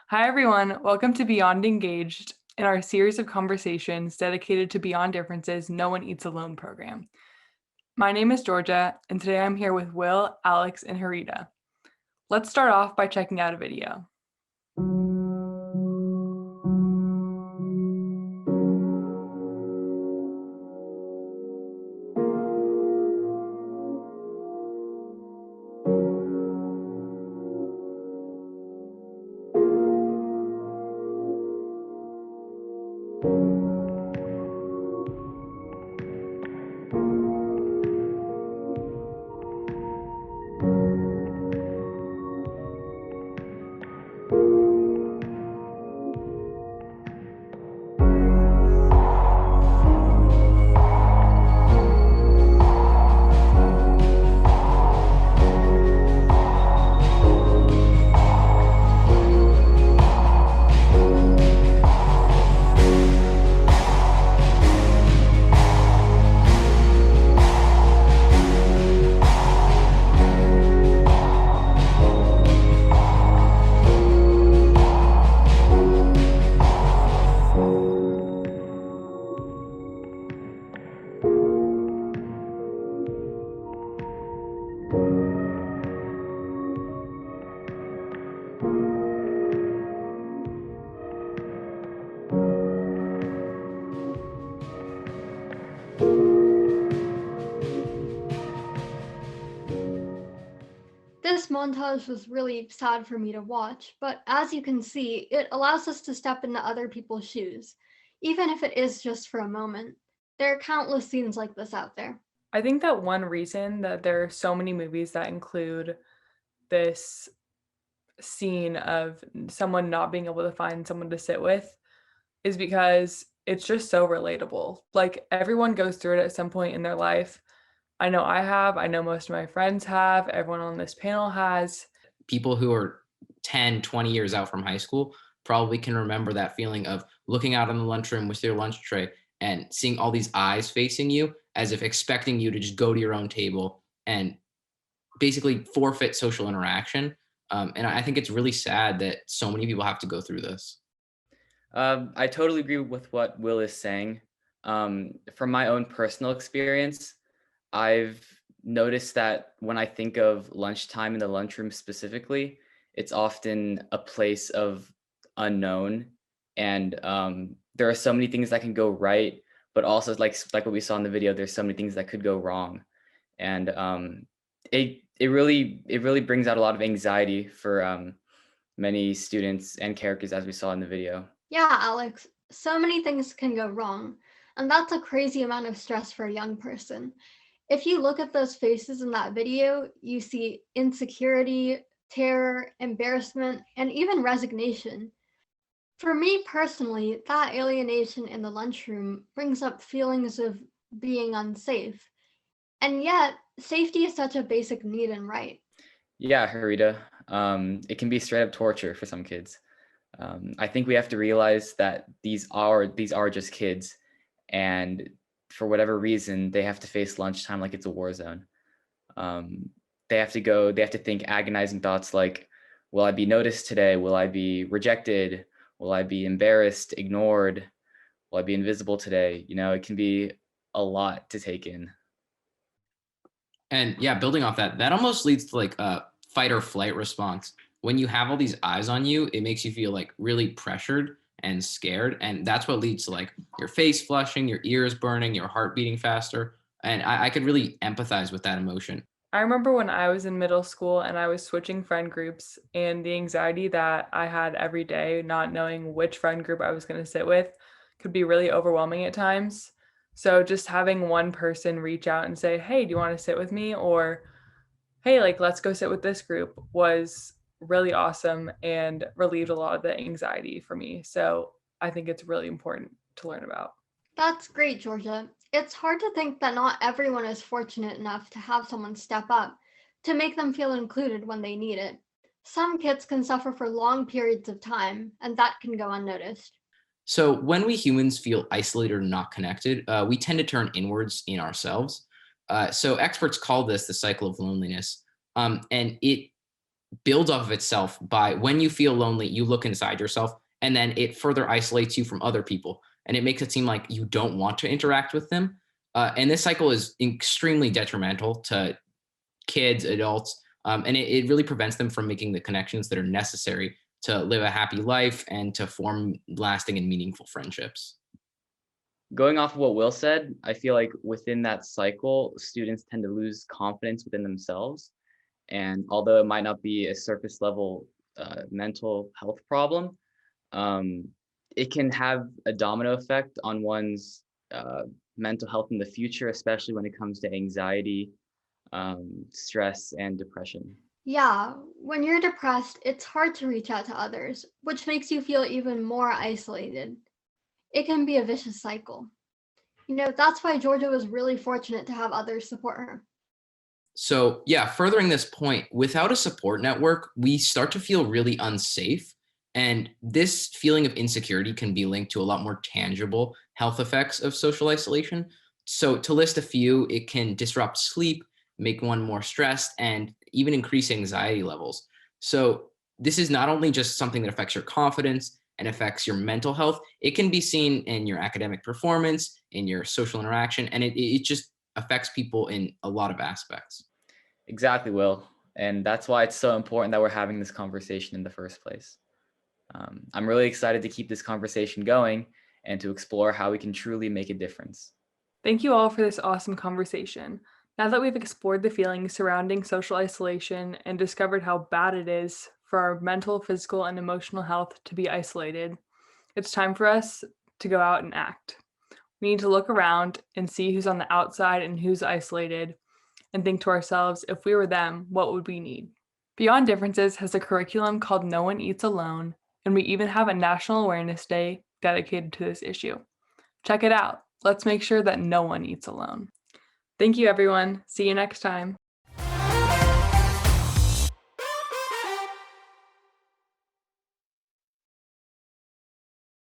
Hi, everyone. Welcome to Beyond Engaged in our series of conversations dedicated to Beyond Differences No One Eats Alone program. My name is Georgia, and today I'm here with Will, Alex, and Harita. Let's start off by checking out a video. This montage was really sad for me to watch, but as you can see, it allows us to step into other people's shoes, even if it is just for a moment. There are countless scenes like this out there. I think that one reason that there are so many movies that include this scene of someone not being able to find someone to sit with is because it's just so relatable. Like everyone goes through it at some point in their life. I know I have, I know most of my friends have, everyone on this panel has. People who are 10, 20 years out from high school probably can remember that feeling of looking out in the lunchroom with your lunch tray and seeing all these eyes facing you as if expecting you to just go to your own table and basically forfeit social interaction. And I think it's really sad that so many people have to go through this. I totally agree with what Will is saying. From my own personal experience, I've noticed that when I think of lunchtime in the lunchroom specifically, it's often a place of unknown, and there are so many things that can go right, but also like what we saw in the video, there's so many things that could go wrong, and it really brings out a lot of anxiety for many students and characters, as we saw in the video. Yeah, Alex, so many things can go wrong, and that's a crazy amount of stress for a young person. If you look at those faces in that video, you see insecurity, terror, embarrassment, and even resignation. For me personally, that alienation in the lunchroom brings up feelings of being unsafe. And yet, safety is such a basic need and right. Yeah, Harita. It can be straight up torture for some kids. I think we have to realize that these are just kids, and for whatever reason, they have to face lunchtime like it's a war zone. They have to go. They have to think agonizing thoughts like, "Will I be noticed today? Will I be rejected? Will I be embarrassed, ignored? Will I be invisible today?" It can be a lot to take in. And yeah, building off that, that almost leads to like a fight or flight response. When you have all these eyes on you, it makes you feel like really pressured and scared. And that's what leads to like your face flushing, your ears burning, your heart beating faster. And I could really empathize with that emotion. I remember when I was in middle school and I was switching friend groups and the anxiety that I had every day, not knowing which friend group I was going to sit with, could be really overwhelming at times. So just having one person reach out and say, "Hey, do you want to sit with me?" Or, "Hey, like, let's go sit with this group," was really awesome and relieved a lot of the anxiety for me. So I think it's really important to learn about. That's great, Georgia. It's hard to think that not everyone is fortunate enough to have someone step up to make them feel included when they need it. Some kids can suffer for long periods of time, and that can go unnoticed. So when we humans feel isolated or not connected, we tend to turn inwards in ourselves. So experts call this the cycle of loneliness. And it builds off of itself by when you feel lonely, you look inside yourself, and then it further isolates you from other people. And it makes it seem like you don't want to interact with them. And this cycle is extremely detrimental to kids, adults, and it really prevents them from making the connections that are necessary to live a happy life and to form lasting and meaningful friendships. Going off of what Will said, I feel like within that cycle, students tend to lose confidence within themselves. And although it might not be a surface level mental health problem, it can have a domino effect on one's mental health in the future, especially when it comes to anxiety, stress, and depression. Yeah, when you're depressed, it's hard to reach out to others, which makes you feel even more isolated. It can be a vicious cycle. That's why Georgia was really fortunate to have others support her. So, yeah, furthering this point, without a support network, we start to feel really unsafe. And this feeling of insecurity can be linked to a lot more tangible health effects of social isolation. So, to list a few, it can disrupt sleep, make one more stressed, and even increase anxiety levels. So, this is not only just something that affects your confidence and affects your mental health, it can be seen in your academic performance, in your social interaction, and it just affects people in a lot of aspects. Exactly, Will. And that's why it's so important that we're having this conversation in the first place. I'm really excited to keep this conversation going and to explore how we can truly make a difference. Thank you all for this awesome conversation. Now that we've explored the feelings surrounding social isolation and discovered how bad it is for our mental, physical, and emotional health to be isolated, it's time for us to go out and act. We need to look around and see who's on the outside and who's isolated, and think to ourselves, if we were them, what would we need? Beyond Differences has a curriculum called No One Eats Alone, and we even have a National Awareness Day dedicated to this issue. Check it out. Let's make sure that no one eats alone. Thank you, everyone. See you next time.